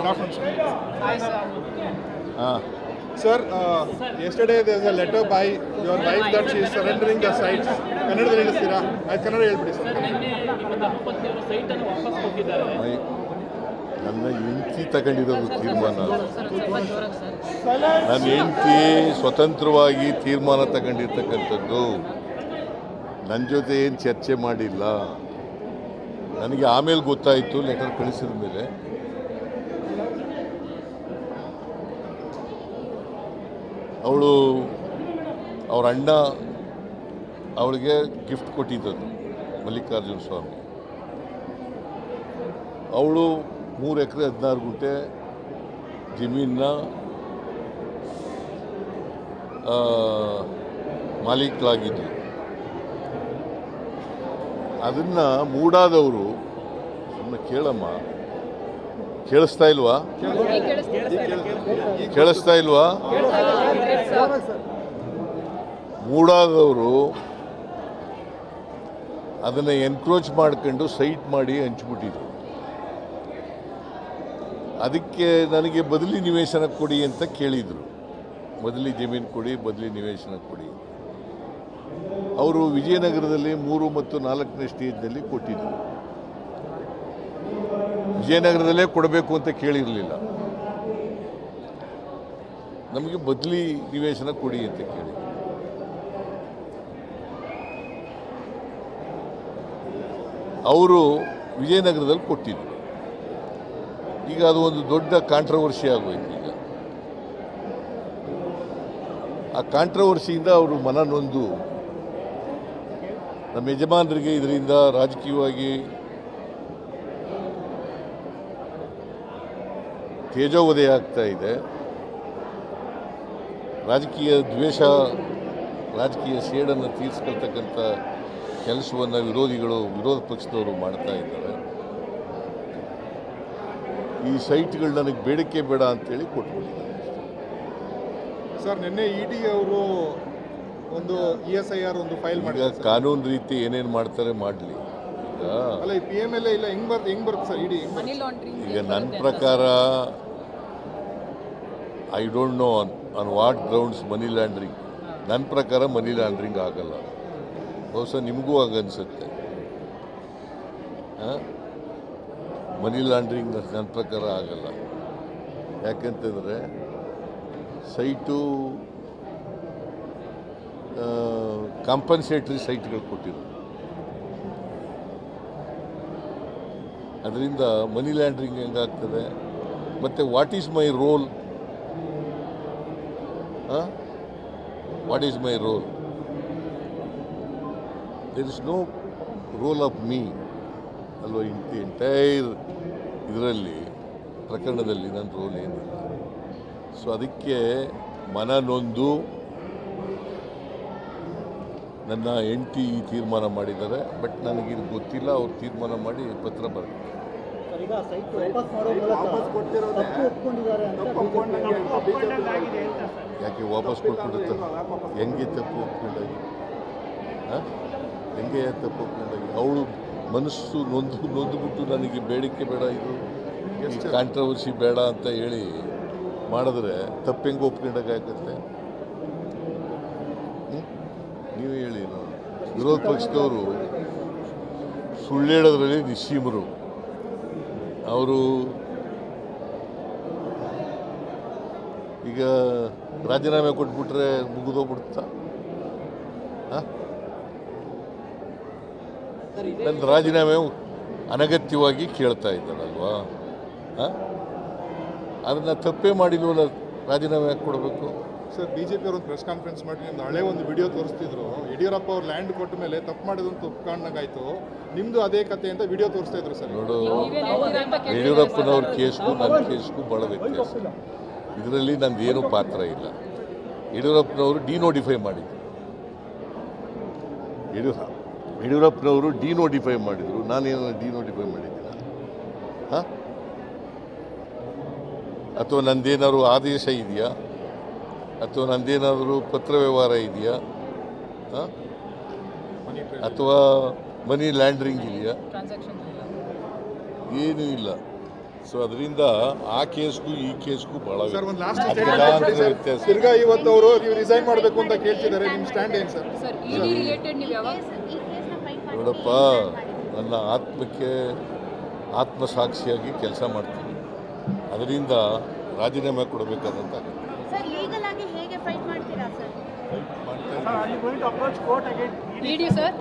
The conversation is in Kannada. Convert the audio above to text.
Good afternoon, sir. Hi, sir. Sir, yesterday there was a letter by your wife that she is surrendering the sites. ಕನ್ನಡದಲ್ಲಿ ಹೇಳಿಸ್ತೀರಾ? ಆಯ್ತು, ಕನ್ನಡ ಹೇಳ್ಬಿಡಿ ಸರ್. ನಿನ್ನೆ ನಿಮ್ಮ ಧರ್ಮಪತ್ನಿಯವರು ಸೈಟನ್ನು ವಾಪಸ್ ಕೊಟ್ಟಿದ್ದಾರೆ. ನನ್ನ ಹೆಂಡತಿ ತಗೊಂಡಿರೋದು ತೀರ್ಮಾನ. ಸರ್ ನನ್ನ ಹೆಂಡತಿ ಸ್ವತಂತ್ರವಾಗಿ ತೀರ್ಮಾನ ತಗೊಂಡಿರ್ತಕ್ಕಂಥದ್ದು. ನನ್ನ ಜೊತೆ ಏನು ಚರ್ಚೆ ಮಾಡಿಲ್ಲ. ನನಗೆ ಆಮೇಲೆ ಗೊತ್ತಾಯಿತು ಲೆಟರ್ ಕಳಿಸಿದ ಮೇಲೆ. ಅವಳು ಅವ್ರ ಅಣ್ಣ ಅವಳಿಗೆ ಗಿಫ್ಟ್ ಕೊಟ್ಟಿದ್ದದ್ದು ಮಲ್ಲಿಕಾರ್ಜುನ ಸ್ವಾಮಿ. ಅವಳು 3 ಎಕರೆ 16 ಗುಂಟೆ ಜಮೀನನ್ನ ಮಾಲೀಕರಾಗಿದ್ದರು. ಅದನ್ನು ಮೂಡಾದವರು ಸುಮ್ಮನೆ ಕೇಳಮ್ಮ, ಕೇಳಿಸ್ತಾ ಇಲ್ವಾ? ಕೇಳಿಸ್ತಾ ಇಲ್ವಾ? ಮೂಡಾದವರು ಅದನ್ನು ಎನ್ಕ್ರೋಚ್ ಮಾಡ್ಕೊಂಡು ಸೈಟ್ ಮಾಡಿ ಹಂಚ್ಬಿಟ್ಟಿದ್ರು. ಅದಕ್ಕೆ ನನಗೆ ಬದಲಿ ನಿವೇಶನ ಕೊಡಿ ಅಂತ ಕೇಳಿದರು. ಬದಲಿ ಜಮೀನು ಕೊಡಿ, ಬದಲಿ ನಿವೇಶನ ಕೊಡಿ. ಅವರು ವಿಜಯನಗರದಲ್ಲಿ 3 ಮತ್ತು 4ನೇ ಸ್ಟೇಜ್ನಲ್ಲಿ ಕೊಟ್ಟಿದ್ದರು. ವಿಜಯನಗರದಲ್ಲೇ ಕೊಡಬೇಕು ಅಂತ ಕೇಳಿರಲಿಲ್ಲ. ನಮಗೆ ಬದಲಿ ನಿವೇಶನ ಕೊಡಿ ಅಂತ ಕೇಳಿ ಅವರು ವಿಜಯನಗರದಲ್ಲಿ ಕೊಟ್ಟಿದ್ದರು. ಈಗ ಅದು ಒಂದು ದೊಡ್ಡ ಕಾಂಟ್ರವರ್ಸಿ ಆಗೋಯ್ತು. ಈಗ ಆ ಕಾಂಟ್ರವರ್ಸಿಯಿಂದ ಅವರು ಮನ ನೊಂದು ನಮ್ಮ ಯಜಮಾನರಿಗೆ ಇದರಿಂದ ರಾಜಕೀಯವಾಗಿ ತೇಜೋವಧೆ ಆಗ್ತಾ ಇದೆ. ರಾಜಕೀಯ ದ್ವೇಷ, ರಾಜಕೀಯ ಸೇಡನ್ನು ತೀರಿಸ್ಕೊಳ್ತಕ್ಕಂಥ ಕೆಲಸವನ್ನು ವಿರೋಧ ಪಕ್ಷದವರು ಮಾಡ್ತಾ ಇದ್ದಾರೆ. ಈ ಸೈಟ್ಗಳು ನನಗೆ ಬೇಡಿಕೆ ಬೇಡ ಅಂತೇಳಿ ಕೊಟ್ಬಿಟ್ಟಿದ್ದಾರೆ. ಸರ್, ನಿನ್ನೆ ಇಡಿ ಅವರು ಒಂದು ESIR ಒಂದು ಫೈಲ್ ಈಗ ಮಾಡಿದ್ದಾರೆ. ಕಾನೂನು ರೀತಿ ಏನೇನು ಮಾಡ್ತಾರೆ ಮಾಡಲಿ. ಈಗ ಅಲ್ಲ, ಈ PMLA ಇಲ್ಲ, ಹೆಂಗ್ ಬರುತ್ತೆ ಸರ್ ಇಡಿ? ಈಗ ನನ್ನ ಪ್ರಕಾರ I don't know on what grounds money laundering. ನನ್ನ ಪ್ರಕಾರ ಮನಿ ಲ್ಯಾಂಡ್ರಿಂಗ್ ಆಗಲ್ಲ. ಬಹುಶಃ ನಿಮಗೂ ಆಗನ್ಸುತ್ತೆ. ಮನಿ ಲ್ಯಾಂಡ್ರಿಂಗ್ ನನ್ನ ಪ್ರಕಾರ ಆಗಲ್ಲ. ಯಾಕೆಂತಂದರೆ ಸೈಟು ಕಾಂಪನ್ಸೇಟ್ರಿ ಸೈಟ್ಗಳು ಕೊಟ್ಟಿರು. ಅದರಿಂದ ಮನಿ ಲ್ಯಾಂಡ್ರಿಂಗ್ ಹೆಂಗಾಗ್ತದೆ? ಮತ್ತು what is my role? What is my role? There is no role of me ಅಲ್ವ ಇನ್ ದಿ ಎಂಟೈರ್ ಇದರಲ್ಲಿ, ಪ್ರಕರಣದಲ್ಲಿ ನನ್ನ ರೋಲ್ ಏನಿಲ್ಲ. ಸೊ ಅದಕ್ಕೆ ಮನ ನೊಂದು ನನ್ನ ಹೆಂಡತಿ ಈ ತೀರ್ಮಾನ ಮಾಡಿದ್ದಾರೆ. ಬಟ್ ನನಗಿದು ಗೊತ್ತಿಲ್ಲ. ಅವ್ರು ತೀರ್ಮಾನ ಮಾಡಿ ಪತ್ರ ಬರೆದಿದ್ದಾರೆ. ಯಾಕೆ ವಾಪಸ್ ಕೊಟ್ಬಿಡುತ್ತೆ? ಹೆಂಗೆ ತಪ್ಪು ಒಪ್ಕೊಂಡಾಗಿ? ಹೆಂಗೆ ತಪ್ಪು ಒಪ್ಕೊಂಡಾಗಿ? ಅವಳು ಮನಸ್ಸು ನೊಂದುಬಿಟ್ಟು ನನಗೆ ಬೇಡಿಕೆ ಬೇಡ, ಇದು ಈ ಕಾಂಟ್ರವರ್ಸಿ ಬೇಡ ಅಂತ ಹೇಳಿ ಮಾಡಿದ್ರೆ ತಪ್ಪು ಹೆಂಗೆ ಒಪ್ಕೊಂಡಾಗತ್ತೆ? ನೀವೇ ಹೇಳಿ. ವಿರೋಧ ಪಕ್ಷದವರು ಸುಳ್ಳು ಹೇಳೋದ್ರಲ್ಲಿ ನಿಸ್ಸೀಮರು. ಅವರು ಈಗ ರಾಜೀನಾಮೆ ಕೊಟ್ಬಿಟ್ರೆ ಮುಗಿದೋಗ್ಬಿಡುತ್ತಾ? ನನ್ನ ರಾಜೀನಾಮೆ ಅನಗತ್ಯವಾಗಿ ಕೇಳ್ತಾ ಇದ್ದಾರಲ್ವಾ? ಅದನ್ನು ತಪ್ಪೇ ಮಾಡಿಲ್ವಲ್ಲ, ರಾಜೀನಾಮೆ ಯಾಕೆ ಕೊಡಬೇಕು? ಸರ್, BJP ಅವರು ಒಂದು ಪ್ರೆಸ್ ಕಾನ್ಫರೆನ್ಸ್ ಮಾಡಿ ನಿಮ್ದು ಹಳೆ ಒಂದು ವಿಡಿಯೋ ತೋರಿಸ್ತಿದ್ರು. ಯಡಿಯೂರಪ್ಪ ಅವ್ರು ಲ್ಯಾಂಡ್ ಕೊಟ್ಟ ಮೇಲೆ ತಪ್ಪು ಮಾಡಿದಂತ ಒಪ್ಕೊಂಡಾಗಾಯ್ತು. ನಿಮ್ಮದು ಅದೇ ಕತೆ ಅಂತ ವಿಡಿಯೋ ತೋರಿಸ್ತಾ ಇದ್ರು ಸರ್. ನೋಡು, ಯಡಿಯೂರಪ್ಪನವ್ರ ಕೇಸ್ಗೂ ನನ್ನ ಕೇಸ್ಗೂ ಭಾಳ ವ್ಯತ್ಯಾಸ. ಇದರಲ್ಲಿ ನಂದೇನು ಪಾತ್ರ ಇಲ್ಲ. ಯಡಿಯೂರಪ್ಪನವರು ಡಿನೋಟಿಫೈ ಮಾಡಿದರು. ಯಡಿಯೂರಪ್ಪನವರು ಡಿನೋಟಿಫೈ ಮಾಡಿದರು. ನಾನೇನು ಡಿನೋಟಿಫೈ ಮಾಡಿದ್ದೀನ? ಅಥವಾ ನಂದೇನಾದ್ರು ಆದೇಶ ಇದೆಯಾ? ಅಥವಾ ನಂದೇನಾದರೂ ಪತ್ರ ವ್ಯವಹಾರ ಇದೆಯಾ? ಅಥವಾ ಮನಿ ಲ್ಯಾಂಡ್ರಿಂಗ್ ಇದೆಯಾ? ಏನೂ ಇಲ್ಲ. ಸೊ ಅದರಿಂದ ಆ ಕೇಸ್ಗೂ ಈ ಕೇಸ್ಗೂ ಭಾಳ ಸರ್ ಒಂದು ಲಾಸ್ಟ್ ವ್ಯತ್ಯಾಸ. ಸ್ಟೇಟ್ಮೆಂಟ್ ತಿರ್ಗಾ ಇವತ್ತು ಅವರು ನೀವು ರಿಸೈನ್ ಮಾಡಬೇಕು ಅಂತ ಕೇಳ್ತಿದ್ದಾರೆ. ನಿಮ್ಮ ಸ್ಟ್ಯಾಂಡ್ ಏನು ಸರ್? ಸರ್ ಇಡಿ ರಿಲೇಟೆಡ್ ನೀವು ಯಾವಾಗ ನೋಡಪ್ಪ, ನನ್ನ ಆತ್ಮಕ್ಕೆ ಆತ್ಮಸಾಕ್ಷಿಯಾಗಿ ಕೆಲಸ ಮಾಡ್ತೀನಿ. ಅದರಿಂದ ರಾಜೀನಾಮೆ ಕೊಡಬೇಕಾದಂತ ಸರ್ ಲೀಗಲ್ ಆಗಿ ಹೇಗೆ ಫೈಟ್ ಮಾಡ್ತೀರಾ ಸರ್? ಮಾಡ್ತಾ ಇದ್ದೀನಿ. ಇಡಿ ಸರ್